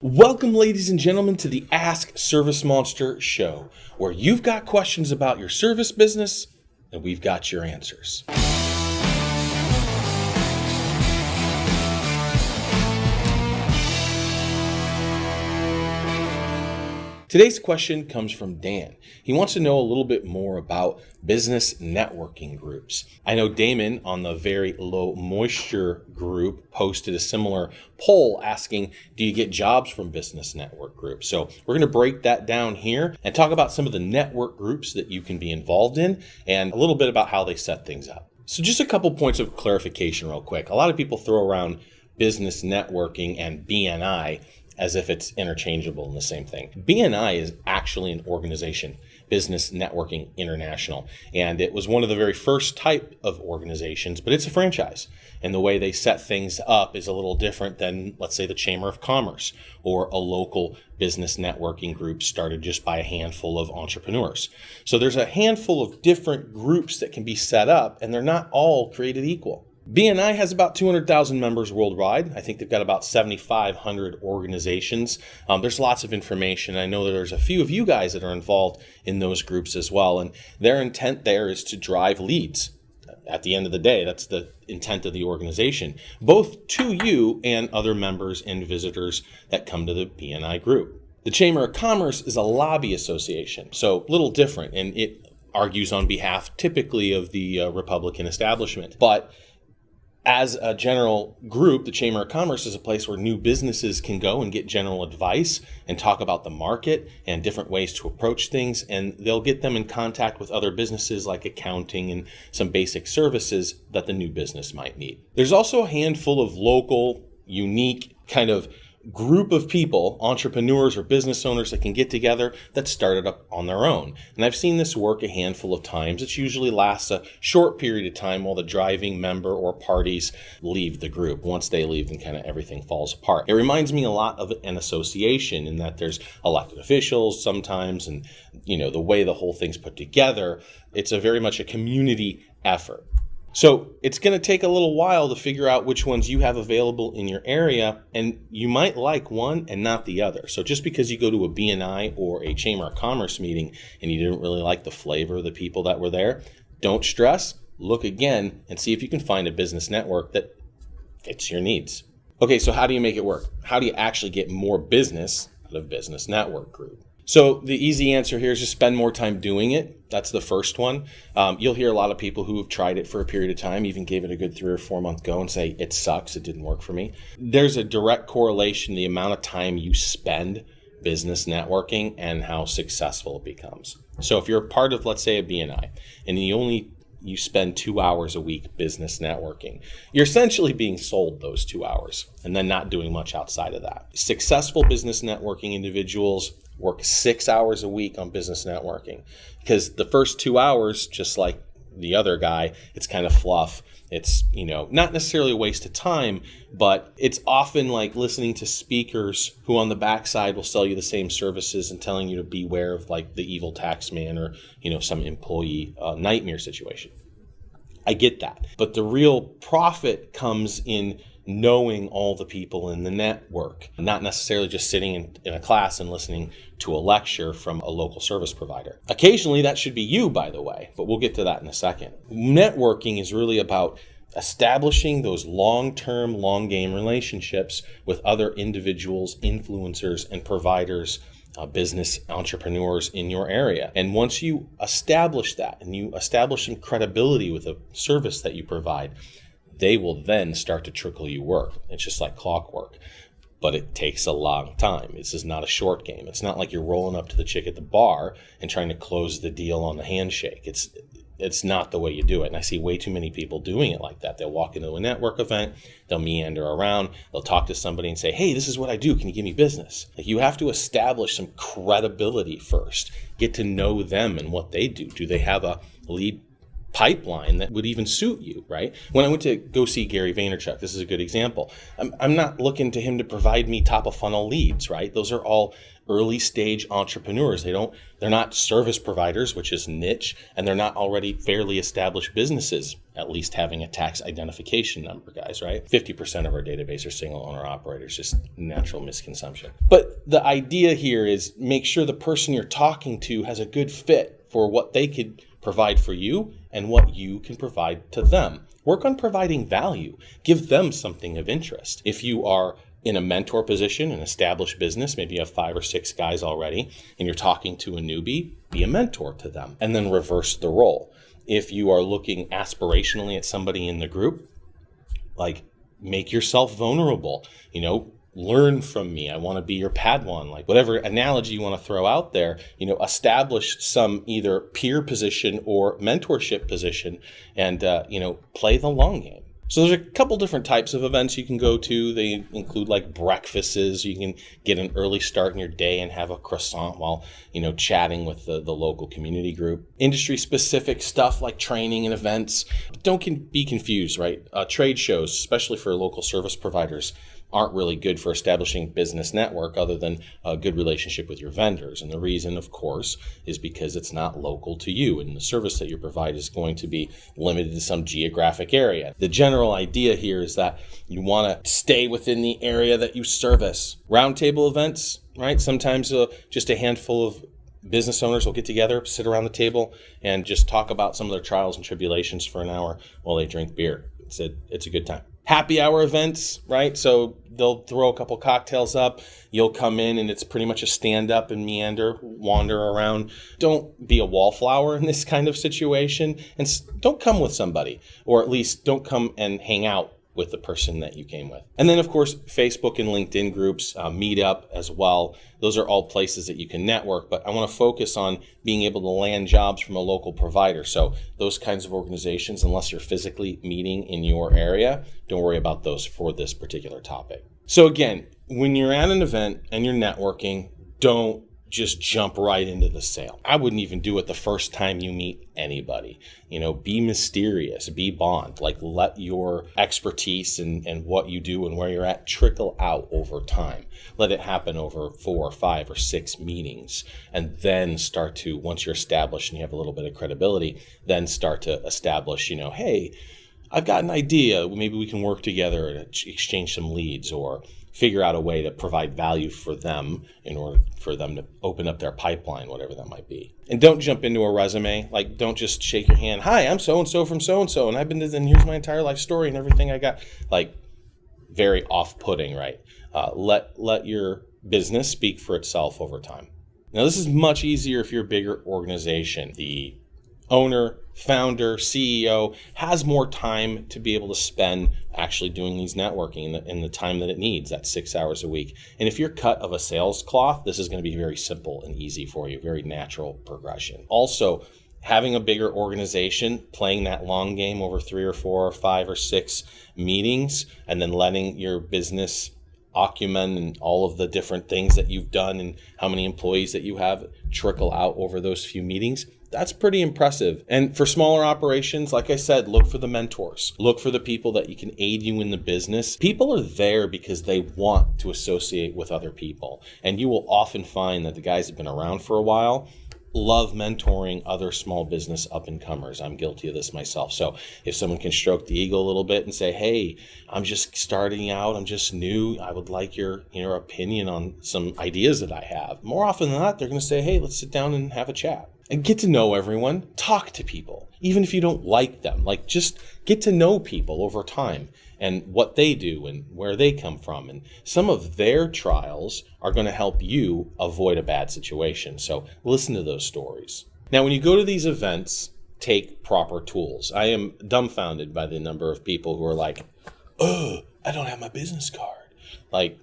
Welcome, ladies and gentlemen, to the Ask ServiceMonster show, where you've got questions about your service business and we've got your answers. Today's question comes from Dan. He wants to know a little bit more about business networking groups. I know Damon on the Very Low Moisture group posted a similar poll asking, do you get jobs from business network groups? So we're going to break that down here and talk about some of the network groups that you can be involved in and a little bit about how they set things up. So just a couple points of clarification real quick. A lot of people throw around business networking and BNI as if it's interchangeable and the same thing. BNI is actually an organization, Business Networking International, and it was one of the very first type of organizations, but it's a franchise. And the way they set things up is a little different than, let's say, the Chamber of Commerce or a local business networking group started just by a handful of entrepreneurs. So there's a handful of different groups that can be set up, and they're not all created equal. BNI has about 200,000 members worldwide. I think they've got about 7,500 organizations. There's lots of information. I know that there's a few of you guys that are involved in those groups as well. And their intent there is to drive leads. At the end of the day, that's the intent of the organization, both to you and other members and visitors that come to the BNI group. The Chamber of Commerce is a lobby association, so a little different, and it argues on behalf typically of the Republican establishment. But as a general group, the Chamber of Commerce is a place where new businesses can go and get general advice and talk about the market and different ways to approach things. And they'll get them in contact with other businesses like accounting and some basic services that the new business might need. There's also a handful of local, unique kind of group of people, entrepreneurs or business owners that can get together that started up on their own. And I've seen this work a handful of times. It usually lasts a short period of time while the driving member or parties leave the group. Once they leave, then kind of everything falls apart. It reminds me a lot of an association in that there's elected officials sometimes, and the way the whole thing's put together, it's a very much a community effort. So it's going to take a little while to figure out which ones you have available in your area, and you might like one and not the other. So just because you go to a BNI or a Chamber of Commerce meeting and you didn't really like the flavor of the people that were there, don't stress. Look again and see if you can find a business network that fits your needs. Okay, so how do you make it work? How do you actually get more business out of business network group? So the easy answer here is just spend more time doing it. That's the first one. You'll hear a lot of people who have tried it for a period of time, even gave it a good 3 or 4 month go and say, it sucks, it didn't work for me. There's a direct correlation the amount of time you spend business networking and how successful it becomes. So if you're a part of, let's say, a BNI, and you spend 2 hours a week business networking, you're essentially being sold those 2 hours and then not doing much outside of that. Successful business networking individuals work 6 hours a week on business networking, because the first 2 hours, just like the other guy, it's kind of fluff. It's, not necessarily a waste of time, but it's often like listening to speakers who on the backside will sell you the same services and telling you to beware of like the evil tax man or, some employee nightmare situation. I get that. But the real profit comes in knowing all the people in the network, not necessarily just sitting in a class and listening to a lecture from a local service provider. Occasionally that should be you, by the way, but we'll get to that in a second. Networking is really about establishing those long-term, long-game relationships with other individuals, influencers, and providers, business entrepreneurs in your area. And once you establish that and you establish some credibility with a service that you provide, they will then start to trickle you work. It's just like clockwork, but it takes a long time. This is not a short game. It's not like you're rolling up to the chick at the bar and trying to close the deal on the handshake. It's not the way you do it. And I see way too many people doing it like that. They'll walk into a network event, they'll meander around, they'll talk to somebody and say, hey, this is what I do. Can you give me business? Like, you have to establish some credibility first. Get to know them and what they do. Do they have a lead pipeline that would even suit you, right? When I went to go see Gary Vaynerchuk, this is a good example. I'm not looking to him to provide me top of funnel leads, right? Those are all early stage entrepreneurs. They're not service providers, which is niche, and they're not already fairly established businesses, at least having a tax identification number, guys, right? 50% of our database are single owner operators, just natural misconception. But the idea here is make sure the person you're talking to has a good fit for what they could provide for you and what you can provide to them. Work on providing value. Give them something of interest. If you are in a mentor position, an established business, maybe you have 5 or 6 guys already, and you're talking to a newbie, be a mentor to them, and then reverse the role. If you are looking aspirationally at somebody in the group, like make yourself vulnerable, learn from me. I want to be your Padawan, like whatever analogy you want to throw out there, establish some either peer position or mentorship position and, play the long game. So there's a couple different types of events you can go to. They include like breakfasts. You can get an early start in your day and have a croissant while, chatting with the local community group. Industry specific stuff like training and events. Don't be confused, right? Trade shows, especially for local service providers, aren't really good for establishing business network other than a good relationship with your vendors. And the reason, of course, is because it's not local to you and the service that you provide is going to be limited to some geographic area. The general idea here is that you want to stay within the area that you service. Roundtable events, right? Sometimes just a handful of business owners will get together, sit around the table, and just talk about some of their trials and tribulations for an hour while they drink beer. It's a good time. Happy hour events, right? So they'll throw a couple cocktails up. You'll come in and it's pretty much a stand up and wander around. Don't be a wallflower in this kind of situation. And don't come with somebody, or at least don't come and hang out with the person that you came with. And then, of course, Facebook and LinkedIn groups, Meetup as well. Those are all places that you can network, but I want to focus on being able to land jobs from a local provider. So those kinds of organizations, unless you're physically meeting in your area, don't worry about those for this particular topic. So again, when you're at an event and you're networking, don't just jump right into the sale. I wouldn't even do it the first time you meet anybody. Be mysterious, be Bond. Like let your expertise and what you do and where you're at trickle out over time. Let it happen over 4 or 5 or 6 meetings, and then start to, once you're established and you have a little bit of credibility, then start to establish, hey, I've got an idea. Maybe we can work together and exchange some leads, or figure out a way to provide value for them in order for them to open up their pipeline, whatever that might be. And don't jump into a resume. Like, don't just shake your hand. Hi, I'm so-and-so from so-and-so, and I've been to, and here's my entire life story and everything I got. Like, very off-putting, right? Let your business speak for itself over time. Now, this is much easier if you're a bigger organization. The owner, founder, CEO has more time to be able to spend actually doing these networking in the time that it needs, that's 6 hours a week. And if you're cut of a sales cloth, this is going to be very simple and easy for you, very natural progression. Also, having a bigger organization, playing that long game over 3 or 4 or 5 or 6 meetings, and then letting your business acumen and all of the different things that you've done and how many employees that you have trickle out over those few meetings, that's pretty impressive. And for smaller operations, like I said, look for the mentors. Look for the people that you can aid you in the business. People are there because they want to associate with other people. And you will often find that the guys that have been around for a while love mentoring other small business up-and-comers. I'm guilty of this myself. So if someone can stroke the ego a little bit and say, hey, I'm just starting out, I'm just new, I would like your opinion on some ideas that I have. More often than not, they're going to say, hey, let's sit down and have a chat. And get to know everyone. Talk to people, even if you don't like them. Like, just get to know people over time and what they do and where they come from. And some of their trials are going to help you avoid a bad situation. So listen to those stories. Now, when you go to these events, take proper tools. I am dumbfounded by the number of people who are like, oh, I don't have my business card. Like,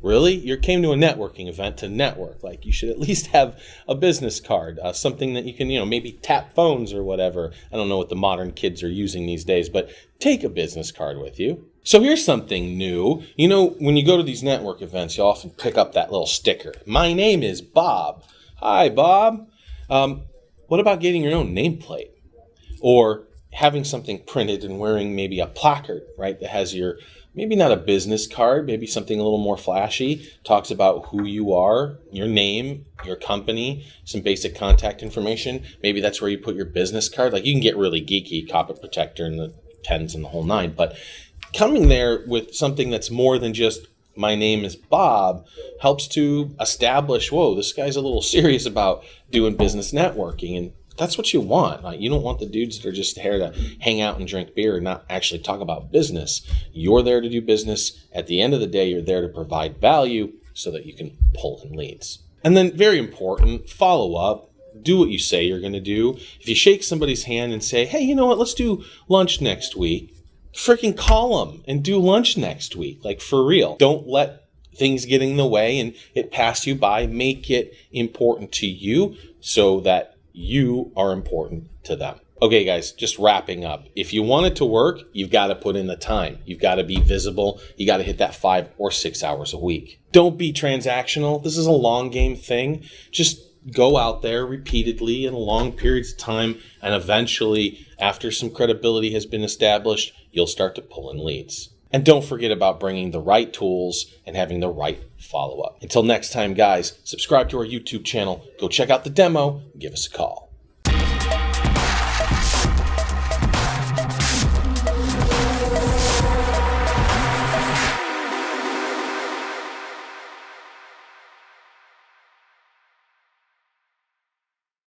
really? You came to a networking event to network. Like, you should at least have a business card, something that you can, maybe tap phones or whatever. I don't know what the modern kids are using these days, but take a business card with you. So here's something new. When you go to these network events, you often pick up that little sticker. My name is Bob. Hi, Bob. What about getting your own nameplate? Or having something printed and wearing maybe a placard, right, that has your, maybe not a business card, maybe something a little more flashy, talks about who you are, your name, your company, some basic contact information. Maybe that's where you put your business card. Like, you can get really geeky, carpet protector and the pens and the whole nine, but coming there with something that's more than just my name is Bob helps to establish, whoa, this guy's a little serious about doing business networking. And that's what you want. Like, you don't want the dudes that are just here to hang out and drink beer and not actually talk about business. You're there to do business. At the end of the day, you're there to provide value so that you can pull in leads. And then, very important, follow up. Do what you say you're going to do. If you shake somebody's hand and say, hey, you know what, let's do lunch next week, freaking call them and do lunch next week. Like, for real. Don't let things get in the way and it pass you by. Make it important to you so that you are important to them. Okay, guys, just wrapping up. If you want it to work, you've got to put in the time. You've got to be visible. You got to hit that 5 or 6 hours a week. Don't be transactional. This is a long game thing. Just go out there repeatedly in long periods of time, and eventually, after some credibility has been established, you'll start to pull in leads. And don't forget about bringing the right tools and having the right follow-up. Until next time, guys, subscribe to our YouTube channel, go check out the demo, and give us a call.